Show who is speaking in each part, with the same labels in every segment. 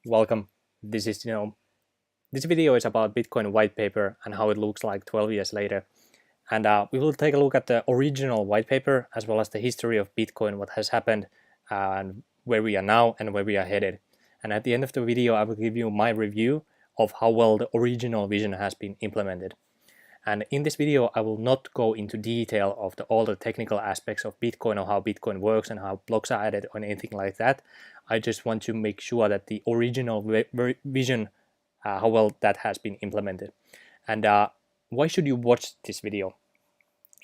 Speaker 1: Welcome. This video is about Bitcoin white paper and how it looks like 12 years later. And we will take a look at the original white paper as well as the history of Bitcoin, what has happened, and where we are now and where we are headed. And at the end of the video, I will give you my review of how well the original vision has been implemented. And in this video, I will not go into detail of all the technical aspects of Bitcoin or how Bitcoin works and how blocks are added or anything like that. I just want to make sure that the original vision, how well that has been implemented. And why should you watch this video?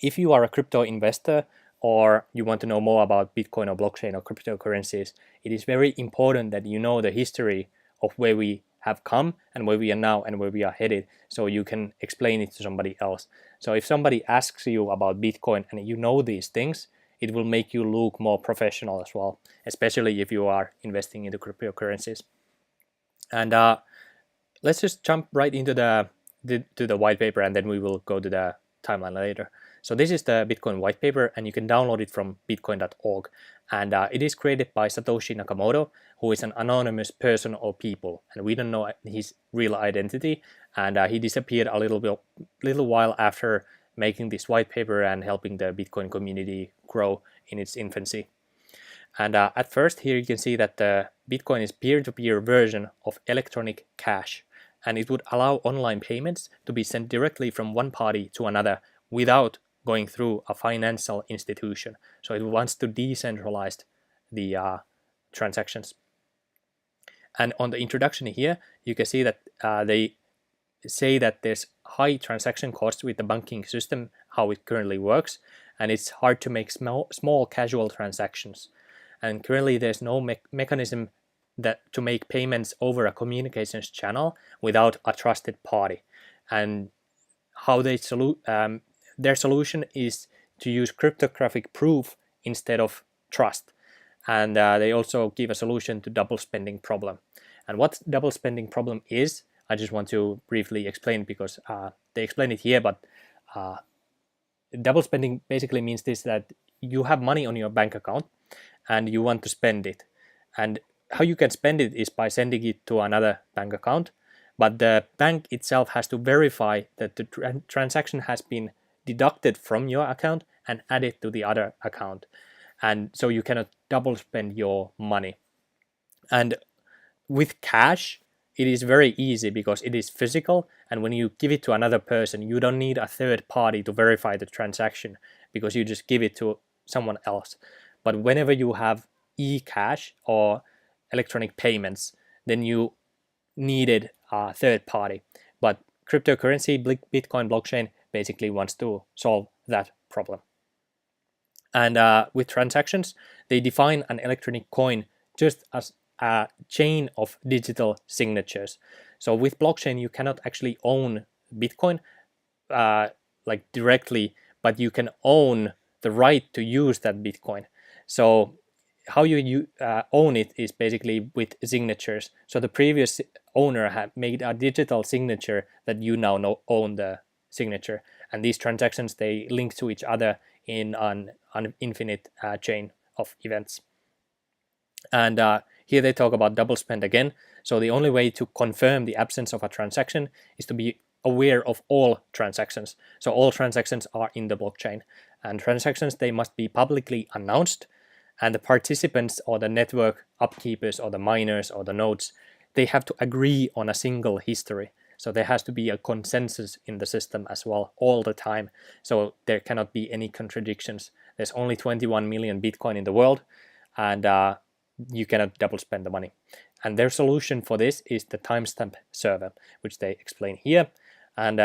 Speaker 1: If you are a crypto investor or you want to know more about Bitcoin or blockchain or cryptocurrencies, it is very important that you know the history of where we have come and where we are now and where we are headed, so you can explain it to somebody else. So if somebody asks you about Bitcoin and you know these things, it will make you look more professional as well, especially if you are investing into cryptocurrencies. And let's just jump right into the white paper, and then we will go to the timeline later. So this is the Bitcoin white paper, and you can download it from bitcoin.org. And it is created by Satoshi Nakamoto, who is an anonymous person or people, and we don't know his real identity. And he disappeared a little while after making this white paper and helping the Bitcoin community grow in its infancy. And at first, here you can see that the Bitcoin is peer-to-peer version of electronic cash, and it would allow online payments to be sent directly from one party to another without going through a financial institution. So it wants to decentralize the transactions. And on the introduction here, you can see that they say that there's high transaction costs with the banking system, how it currently works, and it's hard to make small casual transactions. And currently there's no mechanism to make payments over a communications channel without a trusted party. And how their solution is to use cryptographic proof instead of trust. And they also give a solution to double spending problem. And what double spending problem is, I just want to briefly explain, because they explain it here, but double spending basically means this, that you have money on your bank account and you want to spend it. And how you can spend it is by sending it to another bank account, but the bank itself has to verify that the transaction has been deducted from your account and added to the other account. And so you cannot double spend your money. And with cash, it is very easy because it is physical, and when you give it to another person, you don't need a third party to verify the transaction because you just give it to someone else. But whenever you have e-cash or electronic payments, then you needed a third party. But cryptocurrency, Bitcoin blockchain, basically wants to solve that problem. And with transactions, they define an electronic coin just as a chain of digital signatures. So with blockchain, you cannot actually own Bitcoin like directly, but you can own the right to use that Bitcoin. So how you own it is basically with signatures. So the previous owner had made a digital signature that you now own the signature, and these transactions, they link to each other in an infinite chain of events. And here they talk about double spend again. So the only way to confirm the absence of a transaction is to be aware of all transactions. So all transactions are in the blockchain, and transactions, they must be publicly announced, and the participants or the network upkeepers or the miners or the nodes, they have to agree on a single history. So there has to be a consensus in the system as well all the time. So there cannot be any contradictions. There's only 21 million Bitcoin in the world, and you cannot double spend the money. And their solution for this is the timestamp server, which they explain here. And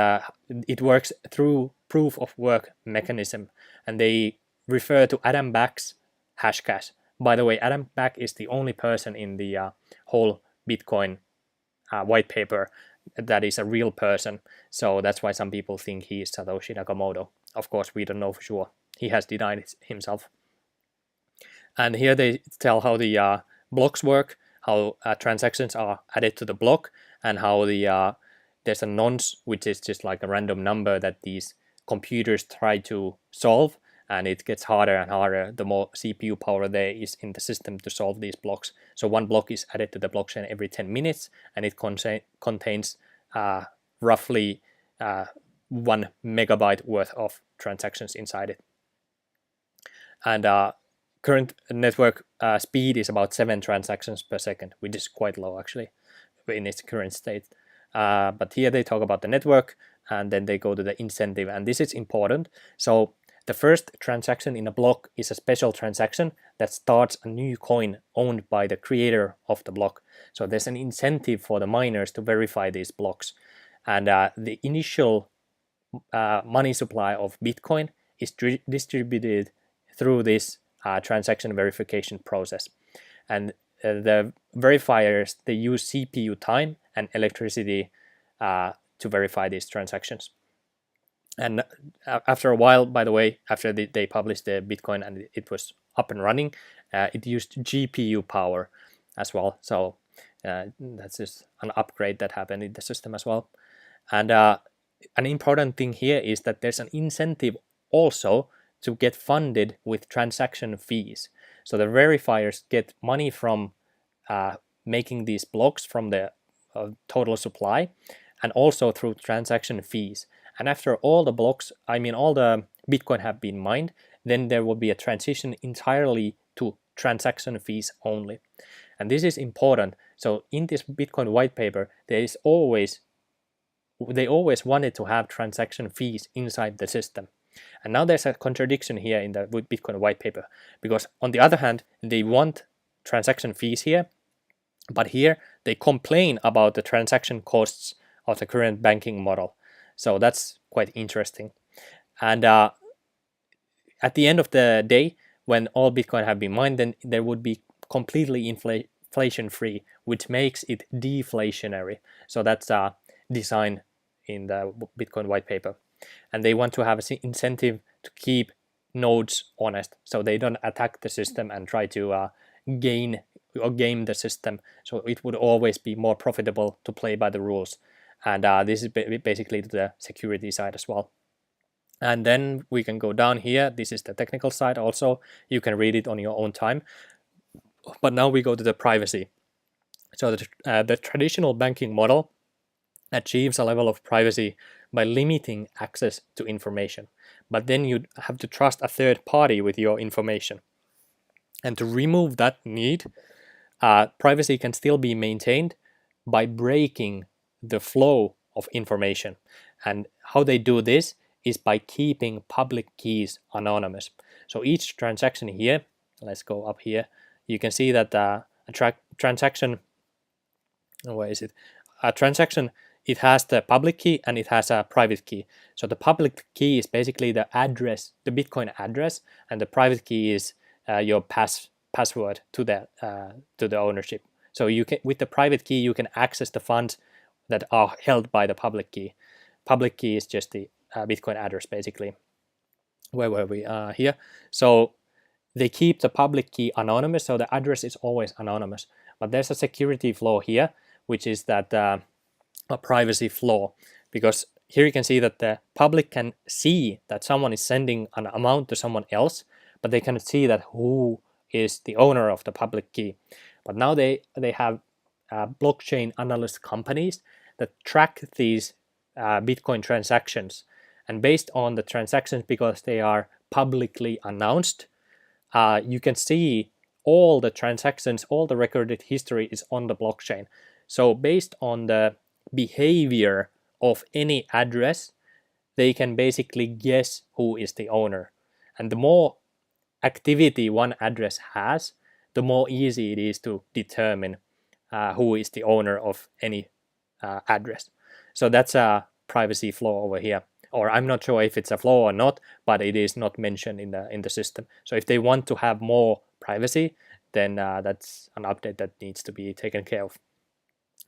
Speaker 1: it works through proof of work mechanism. And they refer to Adam Back's Hashcash. By the way, Adam Back is the only person in the whole Bitcoin white paper that is a real person. So that's why some people think he is Satoshi Nakamoto. Of course, we don't know for sure. He has denied it himself. And here they tell how the blocks work, how transactions are added to the block, and how there's a nonce, which is just like a random number that these computers try to solve. and it gets harder and harder the more CPU power there is in the system to solve these blocks. So one block is added to the blockchain every 10 minutes, and it contains roughly 1 megabyte worth of transactions inside it. And current network speed is about 7 transactions per second, which is quite low actually in its current state. But here they talk about the network, and then they go to the incentive, and this is important. So the first transaction in a block is a special transaction that starts a new coin owned by the creator of the block. So there's an incentive for the miners to verify these blocks, and the initial money supply of Bitcoin is distributed through this transaction verification process. And the verifiers, they use CPU time and electricity to verify these transactions. And after a while, by the way, after they published the Bitcoin and it was up and running, it used GPU power as well. So that's just an upgrade that happened in the system as well. And an important thing here is that there's an incentive also to get funded with transaction fees. So the verifiers get money from making these blocks from the total supply, and also through transaction fees. And after all the blocks, all the Bitcoin have been mined, then there will be a transition entirely to transaction fees only. And this is important. So in this Bitcoin white paper, they always wanted to have transaction fees inside the system. And now there's a contradiction here in the Bitcoin white paper, because on the other hand, they want transaction fees here, but here they complain about the transaction costs of the current banking model. So that's quite interesting. And at the end of the day, when all Bitcoin have been mined, then there would be completely inflation-free, which makes it deflationary. So that's a design in the Bitcoin white paper. And they want to have an incentive to keep nodes honest, so they don't attack the system and try to gain or game the system. So it would always be more profitable to play by the rules. And this is basically the security side as well. And then we can go down here. This is the technical side also. You can read it on your own time. But now we go to the privacy. So the traditional banking model achieves a level of privacy by limiting access to information. But then you have to trust a third party with your information. And to remove that need, privacy can still be maintained by breaking the flow of information. And how they do this is by keeping public keys anonymous. So each transaction here, let's go up here, you can see that a transaction, where is it? A transaction, it has the public key and it has a private key. So the public key is basically the address, the Bitcoin address, and the private key is your password to the ownership. So you can, with the private key, you can access the funds that are held by the public key. Public key is just the Bitcoin address, basically. Where were we? Here. So they keep the public key anonymous, so the address is always anonymous. But there's a security flaw here, which is that a privacy flaw, because here you can see that the public can see that someone is sending an amount to someone else, but they cannot see that who is the owner of the public key. But now they have blockchain analyst companies that track these Bitcoin transactions, and based on the transactions, because they are publicly announced, you can see all the transactions, all the recorded history is on the blockchain. So based on the behavior of any address, they can basically guess who is the owner. And the more activity one address has, the more easy it is to determine who is the owner of any address. So that's a privacy flaw over here. Or I'm not sure if it's a flaw or not, but it is not mentioned in the system. So if they want to have more privacy, then that's an update that needs to be taken care of.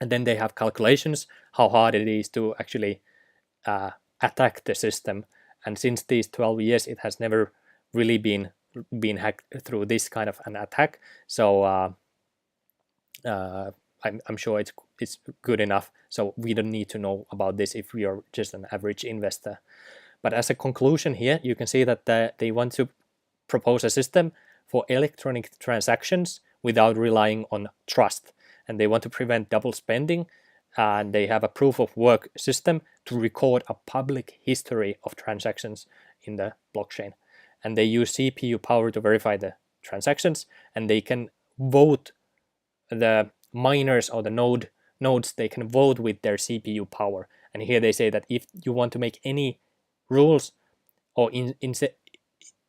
Speaker 1: And then they have calculations how hard it is to actually attack the system. And since these 12 years, it has never really been hacked through this kind of an attack. So I'm sure it's good enough. So we don't need to know about this if we are just an average investor. But as a conclusion here, you can see that they want to propose a system for electronic transactions without relying on trust. And they want to prevent double spending. And they have a proof of work system to record a public history of transactions in the blockchain. And they use CPU power to verify the transactions, and they can vote the miners or the nodes, they can vote with their CPU power. And here they say that if you want to make any rules or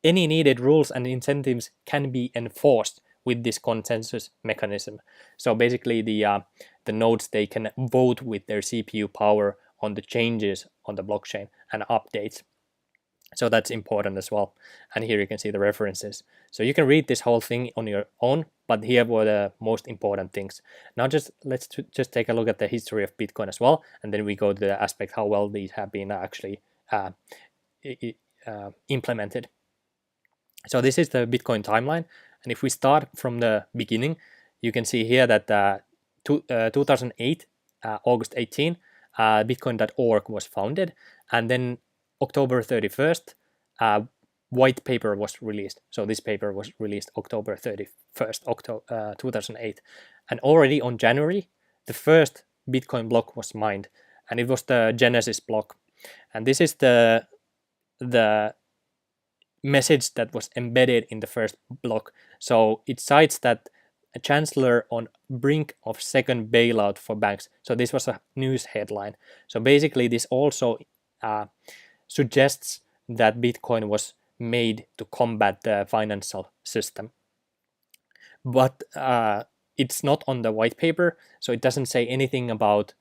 Speaker 1: any needed rules and incentives can be enforced with this consensus mechanism. So basically the nodes, they can vote with their CPU power on the changes on the blockchain and updates. So that's important as well. And here you can see the references. So you can read this whole thing on your own, but here were the most important things. Now let's just take a look at the history of Bitcoin as well, and then we go to the aspect how well these have been actually implemented. So this is the Bitcoin timeline, and if we start from the beginning, you can see here that 2008, August 18, Bitcoin.org was founded, and then October 31st, white paper was released. So this paper was released October 31st, 2008. And already on January, the first Bitcoin block was mined, and it was the Genesis block. And this is the message that was embedded in the first block. So it cites that a chancellor on brink of second bailout for banks. So this was a news headline. So basically this also suggests that Bitcoin was made to combat the financial system. But it's not on the white paper, so it doesn't say anything about,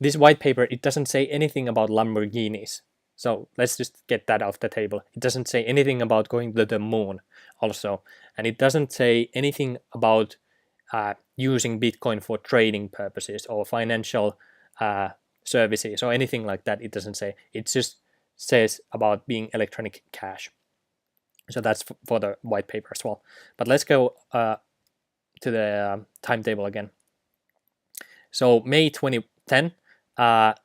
Speaker 1: this white paper, it doesn't say anything about Lamborghinis. So let's just get that off the table. It doesn't say anything about going to the moon also. And it doesn't say anything about using Bitcoin for trading purposes or financial services or anything like that. It doesn't say. It just says about being electronic cash. So that's for the white paper as well. But let's go to the timetable again. So May 2010,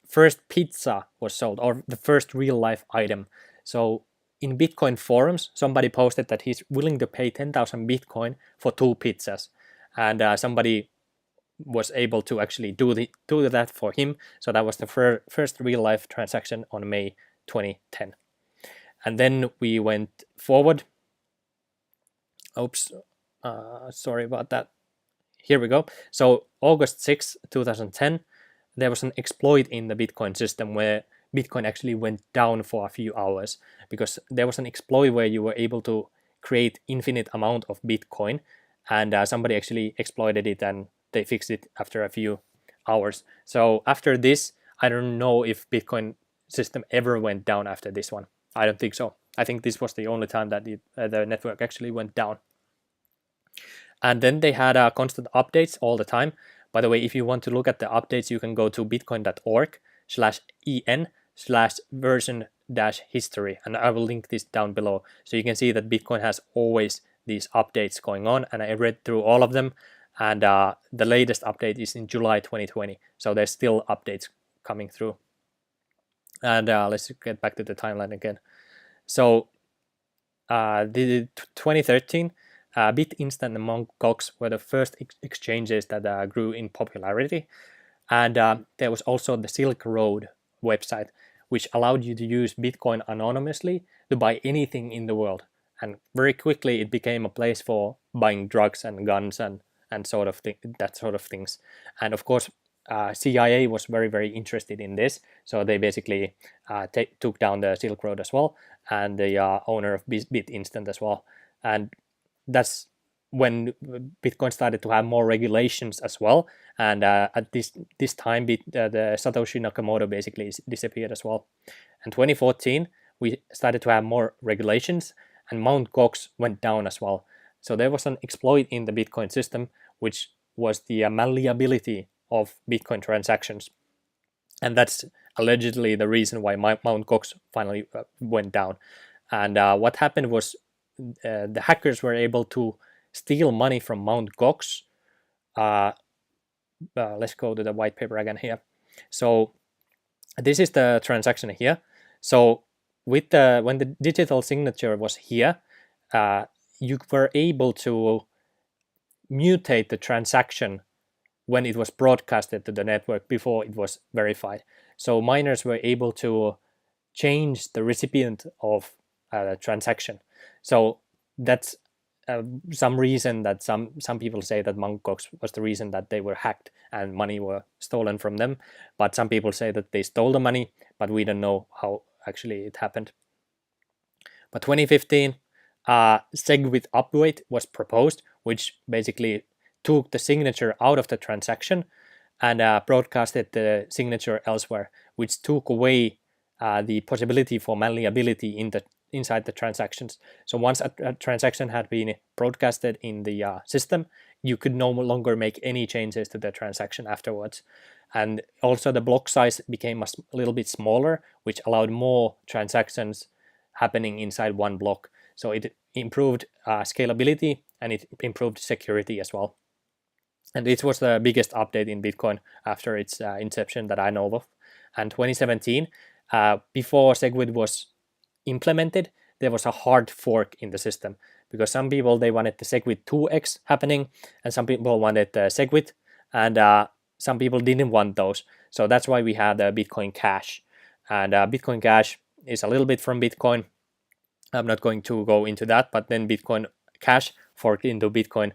Speaker 1: first pizza was sold, or the first real life item. So in Bitcoin forums, somebody posted that he's willing to pay 10,000 Bitcoin for 2 pizzas, and somebody was able to actually do that for him. So that was the first real life transaction on May 2010. And then we went forward. Oops, sorry about that. Here we go. So August 6, 2010, there was an exploit in the Bitcoin system where Bitcoin actually went down for a few hours, because there was an exploit where you were able to create infinite amount of Bitcoin, and somebody actually exploited it and they fixed it after a few hours. So after this, I don't know if Bitcoin system ever went down after this one. I don't think so. I think this was the only time that the network actually went down. And then they had constant updates all the time. By the way, if you want to look at the updates, you can go to bitcoin.org/en/version-history, and I will link this down below. So you can see that Bitcoin has always these updates going on, and I read through all of them, and the latest update is in July 2020. So there's still updates coming through. And let's get back to the timeline again. So the 2013, BitInstant and Mt. Gox were the first exchanges that grew in popularity. And there was also the Silk Road website, which allowed you to use Bitcoin anonymously to buy anything in the world. And very quickly it became a place for buying drugs and guns and that sort of things. And of course, CIA was very, very interested in this. So they basically took down the Silk Road as well, and the owner of BitInstant as well. And that's when Bitcoin started to have more regulations as well. And at this time, the Satoshi Nakamoto basically disappeared as well. And 2014, we started to have more regulations, and Mt. Gox went down as well. So there was an exploit in the Bitcoin system, which was the malleability of Bitcoin transactions. And that's allegedly the reason why Mt. Gox finally went down. And what happened was the hackers were able to steal money from Mt. Gox. Let's go to the white paper again here. So this is the transaction here. So with when the digital signature was here, you were able to mutate the transaction when it was broadcasted to the network before it was verified. So miners were able to change the recipient of a transaction. So that's some reason that some people say that Mt. Gox was the reason that they were hacked and money were stolen from them. But some people say that they stole the money, but we don't know how actually it happened. But 2015, SegWit update was proposed, which basically took the signature out of the transaction and broadcasted the signature elsewhere, which took away the possibility for malleability inside the transactions. So once a transaction had been broadcasted in the system, you could no longer make any changes to the transaction afterwards. And also the block size became a little bit smaller, which allowed more transactions happening inside one block. So it improved scalability and it improved security as well. And this was the biggest update in Bitcoin after its inception that I know of. And 2017, before SegWit was implemented, there was a hard fork in the system because some people, they wanted the SegWit 2x happening and some people wanted the SegWit, and some people didn't want those. So that's why we had the Bitcoin Cash. And Bitcoin Cash is a little bit from Bitcoin. I'm not going to go into that, but then Bitcoin Cash forked into Bitcoin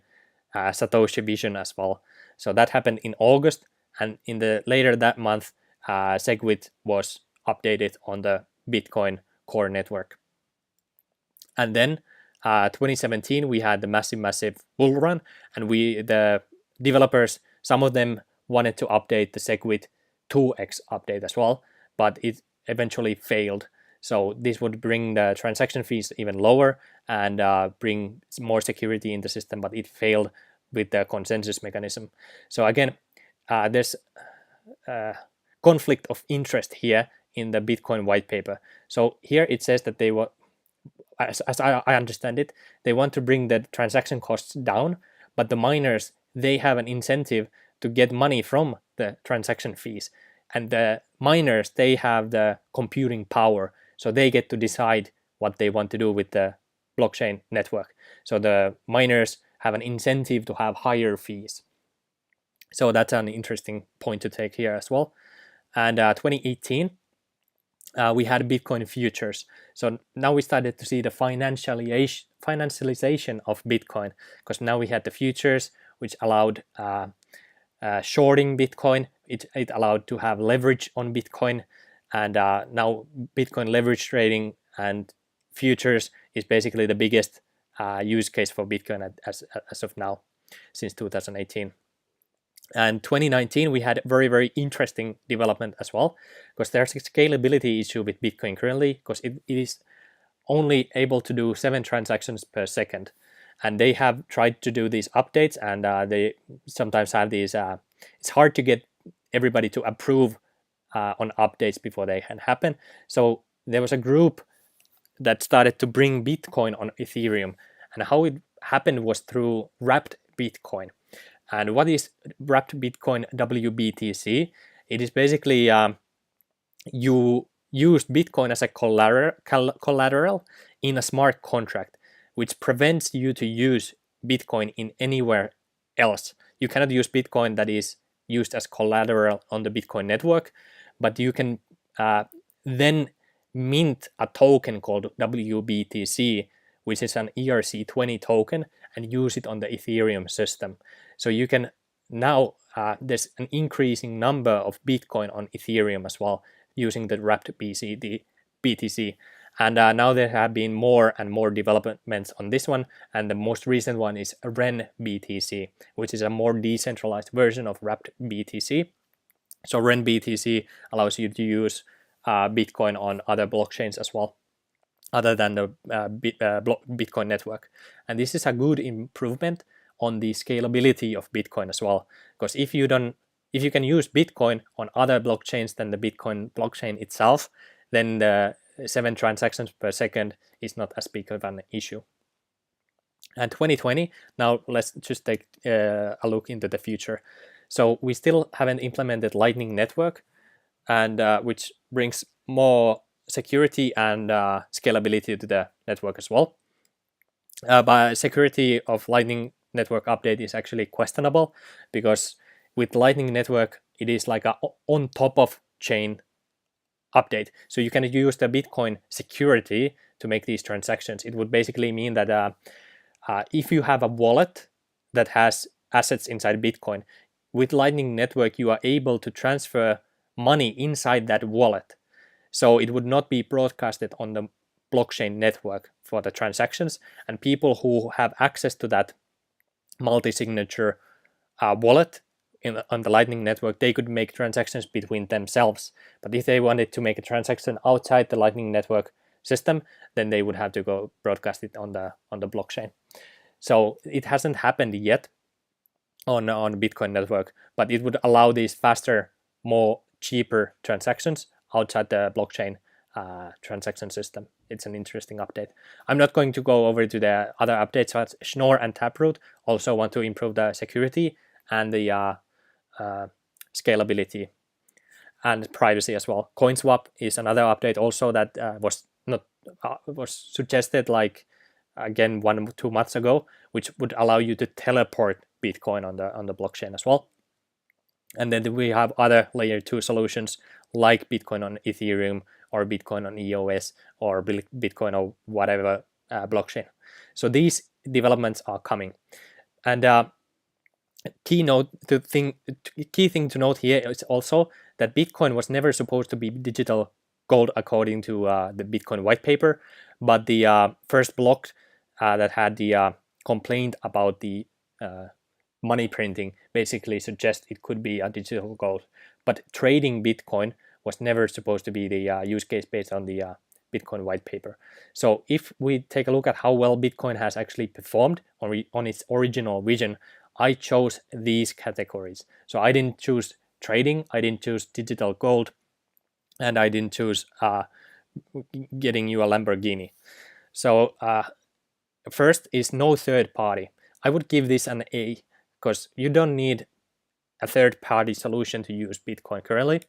Speaker 1: Satoshi Vision as well. So that happened in August, and in the later that month, SegWit was updated on the Bitcoin core network. And then 2017, we had the massive bull run, and the developers, some of them wanted to update the SegWit 2x update as well, but it eventually failed. So this would bring the transaction fees even lower and bring more security in the system, but it failed with the consensus mechanism. So again, there's conflict of interest here in the Bitcoin white paper. So here it says that they were, as I understand it, they want to bring the transaction costs down, but the miners, they have an incentive to get money from the transaction fees. And the miners, they have the computing power, so they get to decide what they want to do with the blockchain network. So the miners have an incentive to have higher fees. So that's an interesting point to take here as well. And 2018, we had Bitcoin futures. So now we started to see the financialization of Bitcoin, because now we had the futures, which allowed shorting Bitcoin. It allowed to have leverage on Bitcoin, and now Bitcoin leverage trading and futures is basically the biggest use case for Bitcoin as of now, since 2018. And 2019, we had a very interesting development as well, because there's a scalability issue with Bitcoin currently, because it is only able to do 7 transactions per second. And they have tried to do these updates, and they sometimes have these, it's hard to get everybody to approve on updates before they can happen. So there was a group that started to bring Bitcoin on Ethereum, and how it happened was through wrapped Bitcoin. And what is wrapped Bitcoin WBTC? It is basically you use Bitcoin as a collateral in a smart contract, which prevents you to use Bitcoin in anywhere else. You cannot use Bitcoin that is used as collateral on the Bitcoin network, but you can then mint a token called WBTC, which is an ERC20 token, and use it on the Ethereum system. So you can now, there's an increasing number of Bitcoin on Ethereum as well, using the wrapped BTC. And now there have been more and more developments on this one, and the most recent one is Ren BTC, which is a more decentralized version of wrapped BTC. So Ren BTC allows you to use Bitcoin on other blockchains as well, other than the Bitcoin network. And this is a good improvement on the scalability of Bitcoin as well, because if you can use Bitcoin on other blockchains than the Bitcoin blockchain itself, then the 7 transactions per second is not as big of an issue. And 2020, now let's just take a look into the future. So we still haven't implemented Lightning Network, and which brings more security and scalability to the network as well. But security of Lightning Network update is actually questionable, because with Lightning Network it is like a on top of chain update. So you can use the Bitcoin security to make these transactions. It would basically mean that if you have a wallet that has assets inside Bitcoin, with Lightning Network you are able to transfer money inside that wallet. So it would not be broadcasted on the blockchain network for the transactions, and people who have access to that multi-signature wallet on the Lightning Network, they could make transactions between themselves. But if they wanted to make a transaction outside the Lightning Network system, then they would have to go broadcast it on the blockchain. So it hasn't happened yet on Bitcoin network, but it would allow these faster, more cheaper transactions outside the blockchain transaction system. It's an interesting update. I'm not going to go over to the other updates, but Schnorr and Taproot also want to improve the security and the scalability and privacy as well. CoinSwap is another update also that was suggested like again 1 or 2 months ago, which would allow you to teleport Bitcoin on the blockchain as well. And then we have other layer 2 solutions like Bitcoin on Ethereum or Bitcoin on EOS or Bitcoin or whatever blockchain. So these developments are coming. And key thing to note here is also that Bitcoin was never supposed to be digital gold according to the Bitcoin white paper, but the first block that had the complaint about the money printing basically suggests it could be a digital gold. But trading Bitcoin was never supposed to be the use case based on the Bitcoin white paper. So if we take a look at how well Bitcoin has actually performed on its original vision, I chose these categories. So I didn't choose trading, I didn't choose digital gold, and I didn't choose getting you a Lamborghini. So first is no third party. I would give this an A, because you don't need a third-party solution to use Bitcoin currently.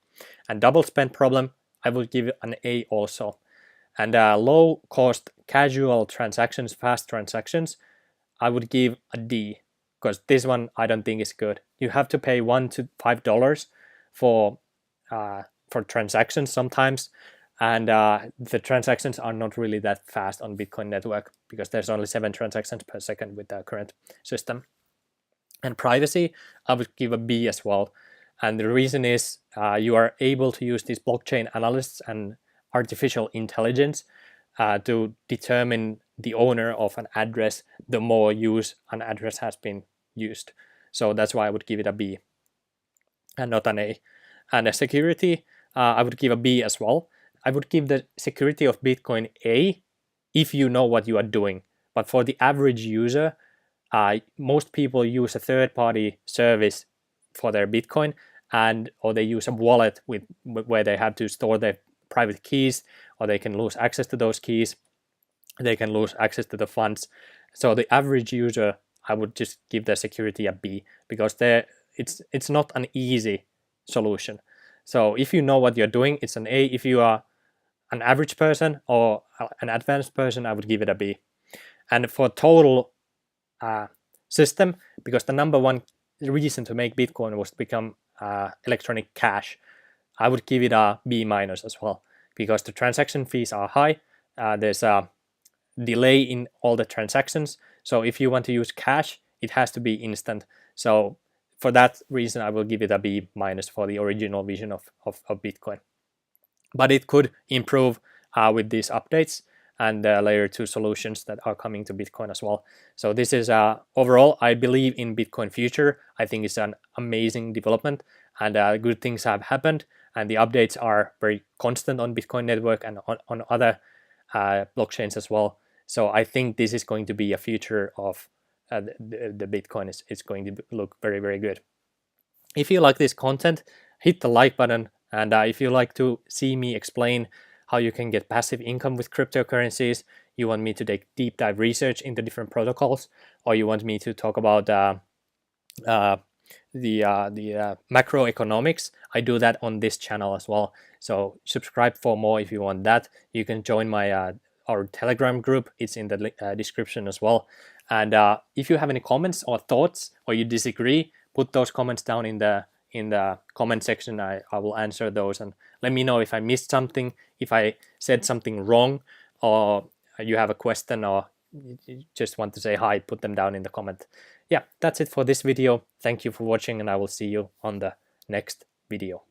Speaker 1: And double spend problem, I would give it an A also. And low-cost casual transactions, fast transactions, I would give a D, because this one I don't think is good. You have to pay $1 to $5 for transactions sometimes, and the transactions are not really that fast on Bitcoin network, because there's only 7 transactions per second with the current system. And privacy, I would give a B as well. And the reason is you are able to use these blockchain analysts and artificial intelligence to determine the owner of an address the more use an address has been used. So that's why I would give it a B and not an A. And the security, I would give a B as well. I would give the security of Bitcoin A if you know what you are doing. But for the average user, most people use a third-party service for their Bitcoin, or they use a wallet where they have to store their private keys, or they can lose access to those keys. They can lose access to the funds. So the average user, I would just give the security a B, because it's not an easy solution. So if you know what you're doing, it's an A. If you are an average person or an advanced person, I would give it a B. And for total system, because the number one reason to make Bitcoin was to become electronic cash, I would give it a B- as well, because the transaction fees are high. There's a delay in all the transactions. So if you want to use cash, it has to be instant. So for that reason, I will give it a B- for the original vision of Bitcoin. But it could improve with these updates and the layer 2 solutions that are coming to Bitcoin as well. So this is overall, I believe in Bitcoin future. I think it's an amazing development, and good things have happened, and the updates are very constant on Bitcoin network and on other blockchains as well. So I think this is going to be a future of the Bitcoin. It's going to look very, very good. If you like this content, hit the like button, and if you like to see me explain how you can get passive income with cryptocurrencies, you want me to take deep dive research into different protocols, or you want me to talk about the macroeconomics, I do that on this channel as well. So subscribe for more if you want that. You can join my our Telegram group. It's in the description as well. And if you have any comments or thoughts, or you disagree, put those comments down in the comment section. I will answer those, and let me know if I missed something, if I said something wrong, or you have a question, or you just want to say hi, put them down in the comment. Yeah, that's it for this video. Thank you for watching, and I will see you on the next video.